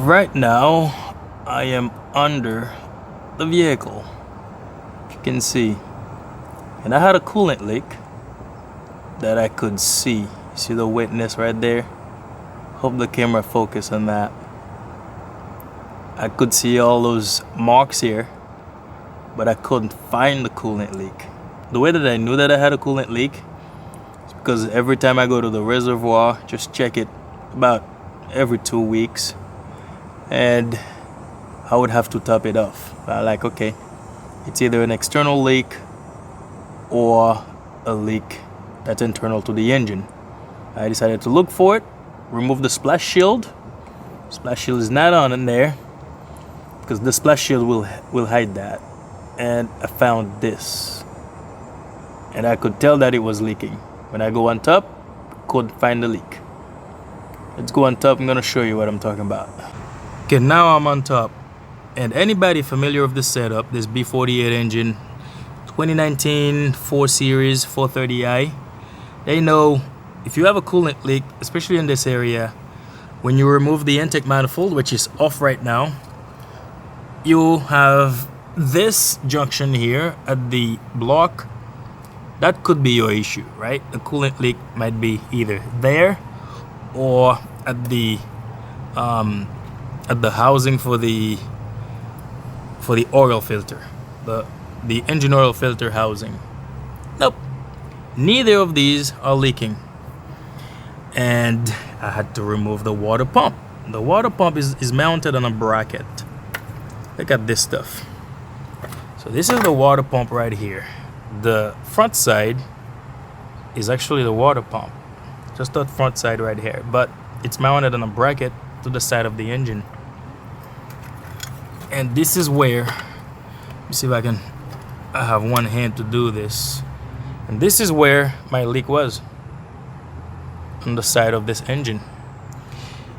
Right now, I am under the vehicle, you can see, and I had a coolant leak that I could see. See the wetness right there? Hope the camera focus on that. I could see all those marks here, but I couldn't find the coolant leak. The way that I knew that I had a coolant leak is because every time I go to the reservoir, just check it about every 2 weeks, and I would have to top it off. I'm like, okay, it's either an external leak or a leak that's internal to the engine. I decided to look for it, remove the splash shield. Splash shield is not on in there because the splash shield will hide that. And I found this, and I could tell that it was leaking. When I go on top, couldn't find the leak. Let's go on top. I'm gonna show you what I'm talking about. Okay, now I'm on top, and anybody familiar with this setup, this B48 engine, 2019 4 Series 430i, they know if you have a coolant leak, especially in this area, when you remove the intake manifold, which is off right now, you have this junction here at the block. That could be your issue, right? The coolant leak might be either there or at the housing for the oil filter, the engine oil filter housing. Nope, neither of these are leaking, and I had to remove the water pump. The water pump is mounted on a bracket. Look at this stuff. So this is the water pump right here. The front side is actually the water pump, just that front side right here, but it's mounted on a bracket to the side of the engine. And this is where, let me see if I have one hand to do this, and this is where my leak was, on the side of this engine.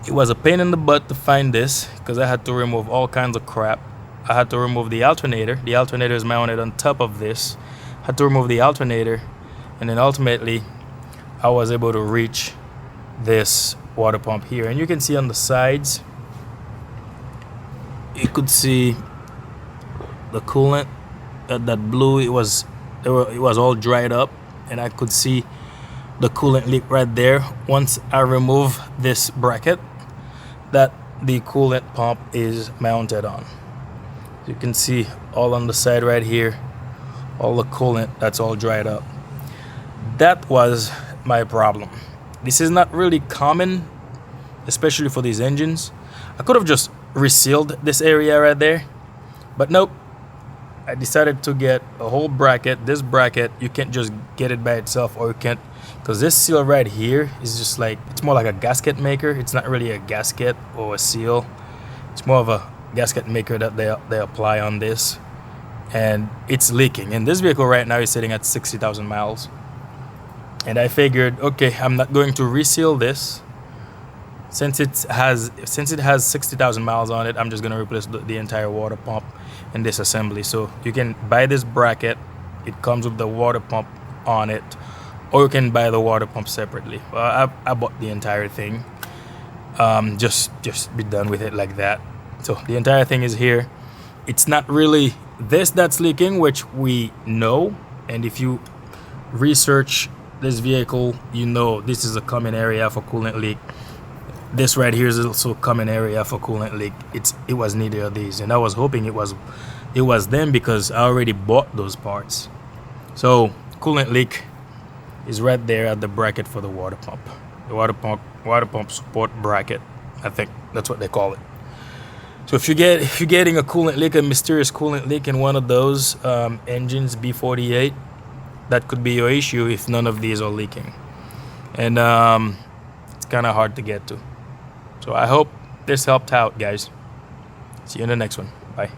It was a pain in the butt to find this because I had to remove all kinds of crap. I had to remove the alternator. The alternator is mounted on top of this. Had to remove the alternator, and then ultimately I was able to reach this water pump here. And you can see on the sides, you could see the coolant, that blue, it was all dried up, and I could see the coolant leak right there. Once I remove this bracket that the coolant pump is mounted on, you can see all on the side right here, all the coolant, that's all dried up. That was my problem. This is not really common, especially for these engines. I could have just resealed this area right there, but nope. I decided to get a whole bracket. This bracket, you can't just get it by itself, or you can't, because this seal right here is just like, it's more like a gasket maker. It's not really a gasket or a seal. It's more of a gasket maker that they apply on this, and it's leaking. And this vehicle right now is sitting at 60,000 miles, and I figured, okay, I'm not going to reseal this since it has 60,000 miles on it. I'm just going to replace the entire water pump in this assembly. So you can buy this bracket, it comes with the water pump on it, or you can buy the water pump separately. Well, I bought the entire thing. Just be done with it like that. So the entire thing is here. It's not really this that's leaking, which we know, and if you research this vehicle, you know this is a common area for coolant leak. This right here is also a common area for coolant leak. It was neither of these, and I was hoping it was them because I already bought those parts. So coolant leak is right there at the bracket for the water pump. The water pump support bracket, I think that's what they call it. So if you're getting a coolant leak, a mysterious coolant leak in one of those engines, B48, that could be your issue if none of these are leaking. And it's kind of hard to get to. So I hope this helped out, guys. See you in the next one. Bye.